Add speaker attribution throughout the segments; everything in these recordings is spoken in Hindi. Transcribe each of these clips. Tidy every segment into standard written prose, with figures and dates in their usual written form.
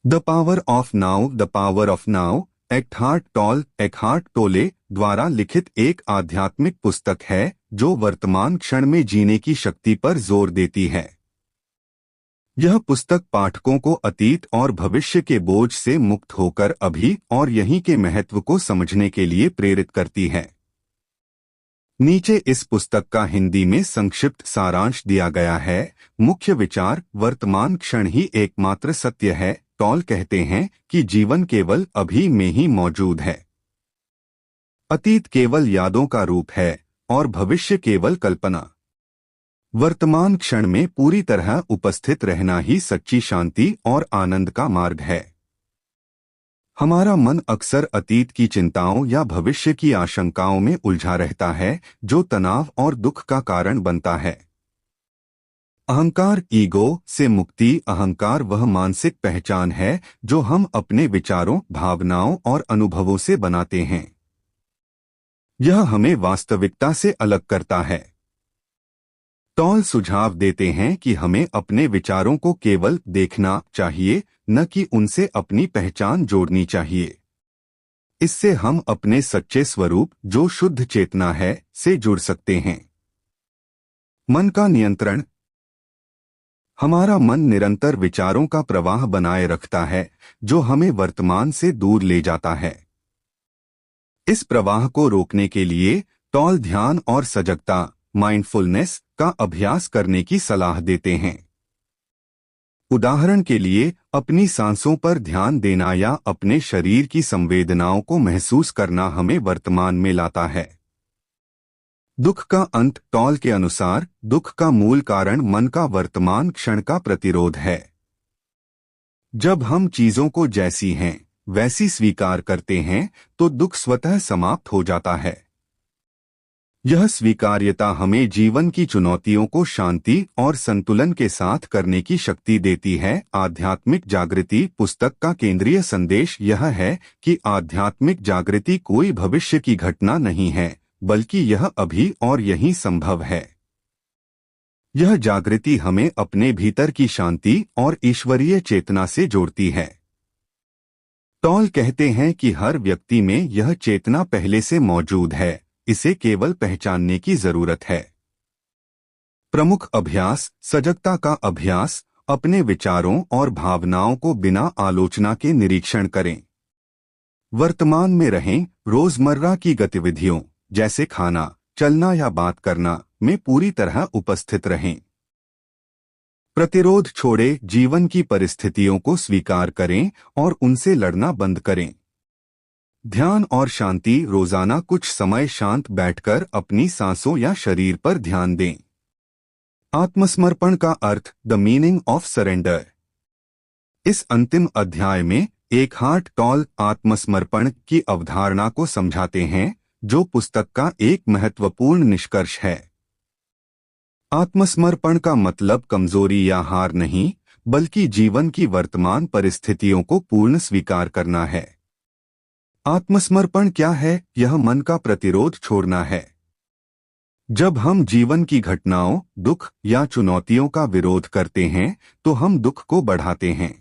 Speaker 1: The power of now, the power of now Eckhart Tolle द्वारा लिखित एक आध्यात्मिक पुस्तक है जो वर्तमान क्षण में जीने की शक्ति पर जोर देती है। यह पुस्तक पाठकों को अतीत और भविष्य के बोझ से मुक्त होकर अभी और यहीं के महत्व को समझने के लिए प्रेरित करती है। नीचे इस पुस्तक का हिंदी में संक्षिप्त सारांश दिया गया है। मुख्य विचार: वर्तमान क्षण ही एकमात्र सत्य है। टॉल कहते हैं कि जीवन केवल अभी में ही मौजूद है। अतीत केवल यादों का रूप है और भविष्य केवल कल्पना। वर्तमान क्षण में पूरी तरह उपस्थित रहना ही सच्ची शांति और आनंद का मार्ग है। हमारा मन अक्सर अतीत की चिंताओं या भविष्य की आशंकाओं में उलझा रहता है, जो तनाव और दुख का कारण बनता है। अहंकार, ईगो से मुक्ति। अहंकार वह मानसिक पहचान है जो हम अपने विचारों, भावनाओं और अनुभवों से बनाते हैं। यह हमें वास्तविकता से अलग करता है। टॉल सुझाव देते हैं कि हमें अपने विचारों को केवल देखना चाहिए, न कि उनसे अपनी पहचान जोड़नी चाहिए। इससे हम अपने सच्चे स्वरूप, जो शुद्ध चेतना है, से जुड़ सकते हैं। मन का नियंत्रण। हमारा मन निरंतर विचारों का प्रवाह बनाए रखता है, जो हमें वर्तमान से दूर ले जाता है। इस प्रवाह को रोकने के लिए टॉल ध्यान और सजगता, माइंडफुलनेस का अभ्यास करने की सलाह देते हैं। उदाहरण के लिए, अपनी सांसों पर ध्यान देना या अपने शरीर की संवेदनाओं को महसूस करना हमें वर्तमान में लाता है। दुख का अंत। टॉल के अनुसार दुख का मूल कारण मन का वर्तमान क्षण का प्रतिरोध है। जब हम चीजों को जैसी हैं वैसी स्वीकार करते हैं तो दुख स्वतः समाप्त हो जाता है। यह स्वीकार्यता हमें जीवन की चुनौतियों को शांति और संतुलन के साथ करने की शक्ति देती है। आध्यात्मिक जागृति। पुस्तक का केंद्रीय संदेश यह है कि आध्यात्मिक जागृति कोई भविष्य की घटना नहीं है, बल्कि यह अभी और यहीं संभव है। यह जागृति हमें अपने भीतर की शांति और ईश्वरीय चेतना से जोड़ती है। टॉल कहते हैं कि हर व्यक्ति में यह चेतना पहले से मौजूद है, इसे केवल पहचानने की जरूरत है। प्रमुख अभ्यास। सजगता का अभ्यास। अपने विचारों और भावनाओं को बिना आलोचना के निरीक्षण करें। वर्तमान में रहें। रोजमर्रा की गतिविधियों जैसे खाना, चलना या बात करना में पूरी तरह उपस्थित रहें। प्रतिरोध छोड़ें। जीवन की परिस्थितियों को स्वीकार करें और उनसे लड़ना बंद करें। ध्यान और शांति। रोजाना कुछ समय शांत बैठकर अपनी सांसों या शरीर पर ध्यान दें। आत्मसमर्पण का अर्थ। The meaning of surrender. इस अंतिम अध्याय में एकहार्ट टॉल आत्मसमर्पण की अवधारणा को समझाते हैं, जो पुस्तक का एक महत्वपूर्ण निष्कर्ष है। आत्मसमर्पण का मतलब कमजोरी या हार नहीं, बल्कि जीवन की वर्तमान परिस्थितियों को पूर्ण स्वीकार करना है। आत्मसमर्पण क्या है? यह मन का प्रतिरोध छोड़ना है। जब हम जीवन की घटनाओं, दुख या चुनौतियों का विरोध करते हैं तो हम दुख को बढ़ाते हैं।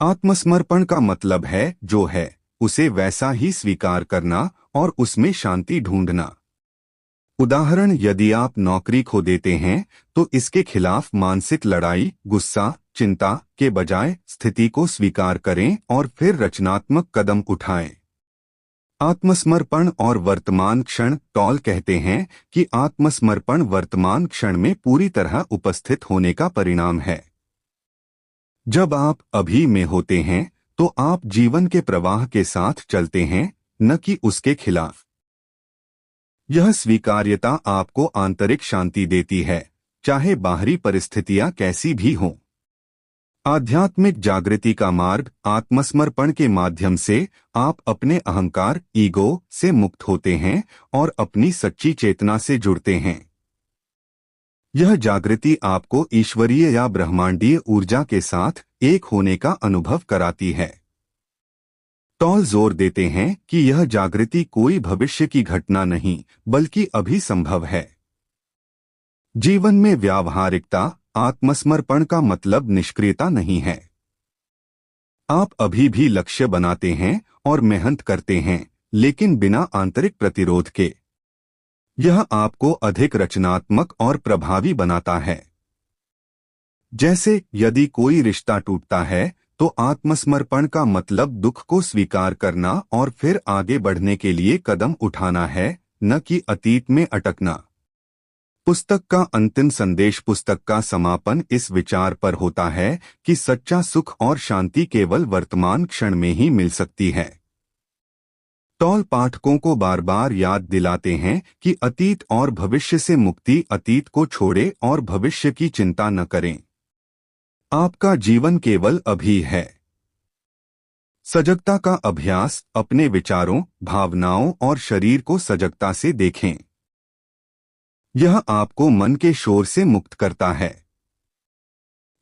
Speaker 1: आत्मसमर्पण का मतलब है जो है उसे वैसा ही स्वीकार करना और उसमें शांति ढूंढना। उदाहरण, यदि आप नौकरी खो देते हैं तो इसके खिलाफ मानसिक लड़ाई, गुस्सा, चिंता के बजाय स्थिति को स्वीकार करें और फिर रचनात्मक कदम उठाएं। आत्मसमर्पण और वर्तमान क्षण। टॉल कहते हैं कि आत्मसमर्पण वर्तमान क्षण में पूरी तरह उपस्थित होने का परिणाम है। जब आप अभी में होते हैं तो आप जीवन के प्रवाह के साथ चलते हैं, न कि उसके खिलाफ। यह स्वीकार्यता आपको आंतरिक शांति देती है, चाहे बाहरी परिस्थितियां कैसी भी हों। आध्यात्मिक जागृति का मार्ग। आत्मसमर्पण के माध्यम से आप अपने अहंकार, ईगो से मुक्त होते हैं और अपनी सच्ची चेतना से जुड़ते हैं। यह जागृति आपको ईश्वरीय या ब्रह्मांडीय ऊर्जा के साथ एक होने का अनुभव कराती है। टॉल जोर देते हैं कि यह जागृति कोई भविष्य की घटना नहीं, बल्कि अभी संभव है। जीवन में व्यावहारिकता। आत्मसमर्पण का मतलब निष्क्रियता नहीं है। आप अभी भी लक्ष्य बनाते हैं और मेहनत करते हैं, लेकिन बिना आंतरिक प्रतिरोध के। यह आपको अधिक रचनात्मक और प्रभावी बनाता है। जैसे यदि कोई रिश्ता टूटता है, तो आत्मसमर्पण का मतलब दुख को स्वीकार करना और फिर आगे बढ़ने के लिए कदम उठाना है, न कि अतीत में अटकना। पुस्तक का अंतिम संदेश। पुस्तक का समापन इस विचार पर होता है कि सच्चा सुख और शांति केवल वर्तमान क्षण में ही मिल सकती है। टॉल पाठकों को बार बार याद दिलाते हैं कि अतीत और भविष्य से मुक्ति। अतीत को छोड़े और भविष्य की चिंता न करें। आपका जीवन केवल अभी है। सजगता का अभ्यास। अपने विचारों, भावनाओं और शरीर को सजगता से देखें। यह आपको मन के शोर से मुक्त करता है।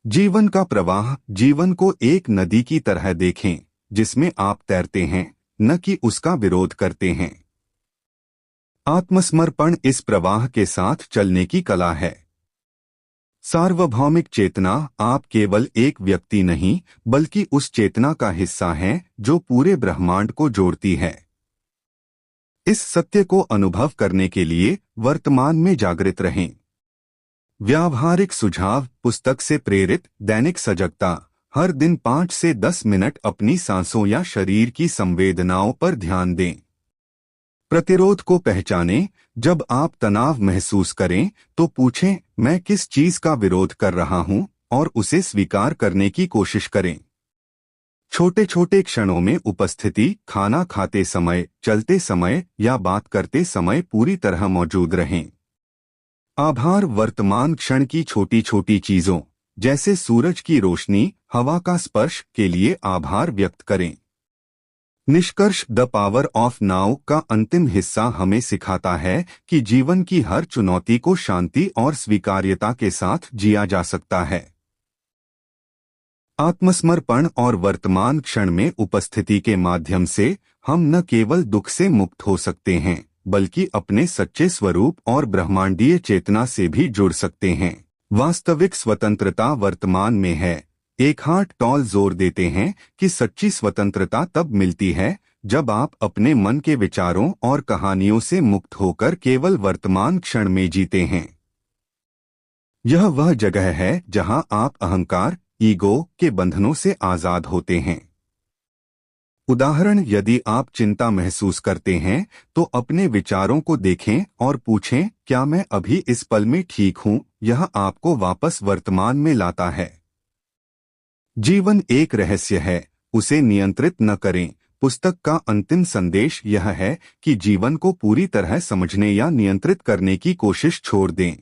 Speaker 1: जीवन का प्रवाह। जीवन को एक नदी की तरह देखें, जिसमें आप तैरते हैं, न कि उसका विरोध करते हैं। आत्मसमर्पण इस प्रवाह के साथ चलने की कला है। सार्वभौमिक चेतना। आप केवल एक व्यक्ति नहीं, बल्कि उस चेतना का हिस्सा हैं जो पूरे ब्रह्मांड को जोड़ती है। इस सत्य को अनुभव करने के लिए वर्तमान में जागृत रहें। व्यावहारिक सुझाव। पुस्तक से प्रेरित दैनिक सजगता। हर दिन 5 से 10 मिनट अपनी सांसों या शरीर की संवेदनाओं पर ध्यान दें। प्रतिरोध को पहचानें। जब आप तनाव महसूस करें, तो पूछें, मैं किस चीज का विरोध कर रहा हूं, और उसे स्वीकार करने की कोशिश करें। छोटे छोटे क्षणों में उपस्थिति। खाना खाते समय, चलते समय या बात करते समय पूरी तरह मौजूद रहें। आभार। वर्तमान क्षण की छोटी छोटी चीजों, जैसे सूरज की रोशनी, हवा का स्पर्श, के लिए आभार व्यक्त करें। निष्कर्ष। द पावर ऑफ नाउ का अंतिम हिस्सा हमें सिखाता है कि जीवन की हर चुनौती को शांति और स्वीकार्यता के साथ जिया जा सकता है। आत्मसमर्पण और वर्तमान क्षण में उपस्थिति के माध्यम से हम न केवल दुख से मुक्त हो सकते हैं, बल्कि अपने सच्चे स्वरूप और ब्रह्मांडीय चेतना से भी जुड़ सकते हैं। वास्तविक स्वतंत्रता वर्तमान में है। एकहार्ट टॉल जोर देते हैं कि सच्ची स्वतंत्रता तब मिलती है जब आप अपने मन के विचारों और कहानियों से मुक्त होकर केवल वर्तमान क्षण में जीते हैं। यह वह जगह है जहां आप अहंकार, ईगो के बंधनों से आजाद होते हैं। उदाहरण। यदि आप चिंता महसूस करते हैं, तो अपने विचारों को देखें और पूछें, क्या मैं अभी इस पल में ठीक हूं? यह आपको वापस वर्तमान में लाता है। जीवन एक रहस्य है, उसे नियंत्रित न करें। पुस्तक का अंतिम संदेश यह है कि जीवन को पूरी तरह समझने या नियंत्रित करने की कोशिश छोड़ दें।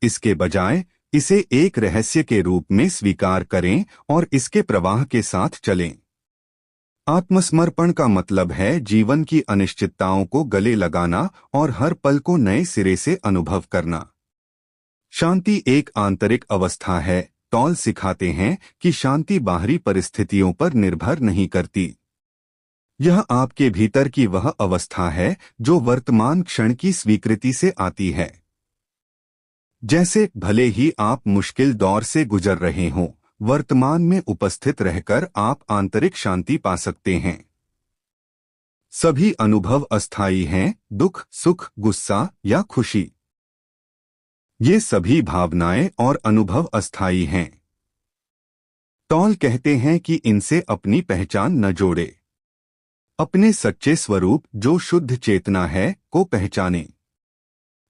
Speaker 1: इसके बजाय इसे एक रहस्य के रूप में स्वीकार करें और इसके प्रवाह के साथ चलें। आत्मसमर्पण का मतलब है जीवन की अनिश्चितताओं को गले लगाना और हर पल को नए सिरे से अनुभव करना। शांति एक आंतरिक अवस्था है। टॉल सिखाते हैं कि शांति बाहरी परिस्थितियों पर निर्भर नहीं करती। यह आपके भीतर की वह अवस्था है जो वर्तमान क्षण की स्वीकृति से आती है। जैसे भले ही आप मुश्किल दौर से गुजर रहे हों, वर्तमान में उपस्थित रहकर आप आंतरिक शांति पा सकते हैं। सभी अनुभव अस्थायी हैं। दुख, सुख, गुस्सा या खुशी, ये सभी भावनाएं और अनुभव अस्थायी हैं। टॉल कहते हैं कि इनसे अपनी पहचान न जोड़े। अपने सच्चे स्वरूप, जो शुद्ध चेतना है, को पहचानें।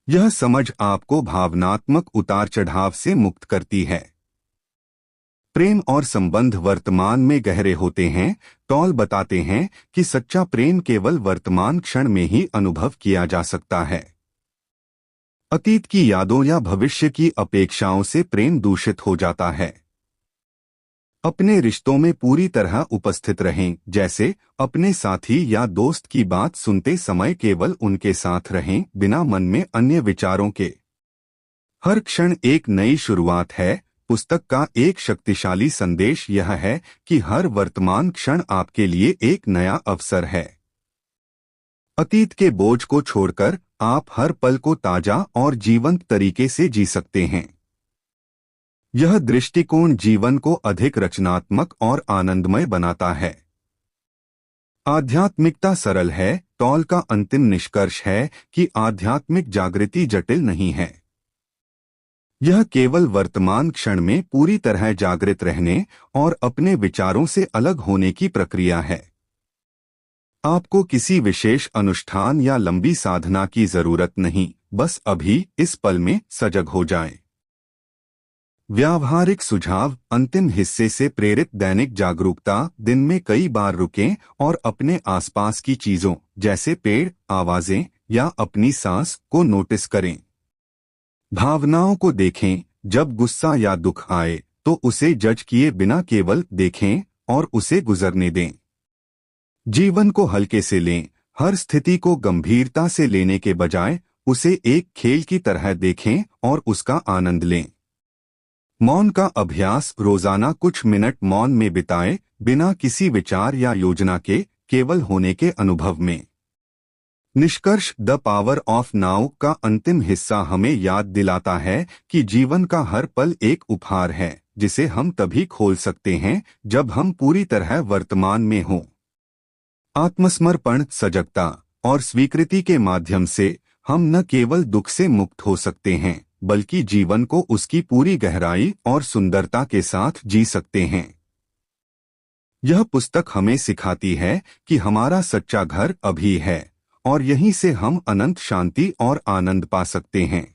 Speaker 1: यह समझ आपको भावनात्मक उतार चढ़ाव से मुक्त करती है। प्रेम और संबंध वर्तमान में गहरे होते हैं। टॉल बताते हैं कि सच्चा प्रेम केवल वर्तमान क्षण में ही अनुभव किया जा सकता है। अतीत की यादों या भविष्य की अपेक्षाओं से प्रेम दूषित हो जाता है। अपने रिश्तों में पूरी तरह उपस्थित रहें, जैसे अपने साथी या दोस्त की बात सुनते समय केवल उनके साथ रहें, बिना मन में अन्य विचारों के। हर क्षण एक नई शुरुआत है। पुस्तक का एक शक्तिशाली संदेश यह है कि हर वर्तमान क्षण आपके लिए एक नया अवसर है। अतीत के बोझ को छोड़कर आप हर पल को ताजा और जीवंत तरीके से जी सकते हैं। यह दृष्टिकोण जीवन को अधिक रचनात्मक और आनंदमय बनाता है। आध्यात्मिकता सरल है। टॉल का अंतिम निष्कर्ष है कि आध्यात्मिक जागृति जटिल नहीं है। यह केवल वर्तमान क्षण में पूरी तरह जागृत रहने और अपने विचारों से अलग होने की प्रक्रिया है। आपको किसी विशेष अनुष्ठान या लंबी साधना की जरूरत नहीं, बस अभी इस पल में सजग हो जाएं। व्यावहारिक सुझाव। अंतिम हिस्से से प्रेरित दैनिक जागरूकता। दिन में कई बार रुकें और अपने आसपास की चीजों जैसे पेड़, आवाजें या अपनी सांस को नोटिस करें। भावनाओं को देखें। जब गुस्सा या दुख आए तो उसे जज किए बिना केवल देखें और उसे गुजरने दें। जीवन को हल्के से लें। हर स्थिति को गंभीरता से लेने के बजाय उसे एक खेल की तरह देखें और उसका आनंद लें। मौन का अभ्यास। रोजाना कुछ मिनट मौन में बिताएं, बिना किसी विचार या योजना के, केवल होने के अनुभव में। निष्कर्ष। द पावर ऑफ नाउ का अंतिम हिस्सा हमें याद दिलाता है कि जीवन का हर पल एक उपहार है जिसे हम तभी खोल सकते हैं जब हम पूरी तरह वर्तमान में हों। आत्मसमर्पण, सजगता और स्वीकृति के माध्यम से हम न केवल दुख से मुक्त हो सकते हैं बल्कि जीवन को उसकी पूरी गहराई और सुंदरता के साथ जी सकते हैं। यह पुस्तक हमें सिखाती है कि हमारा सच्चा घर अभी है और यहीं से हम अनंत शांति और आनंद पा सकते हैं।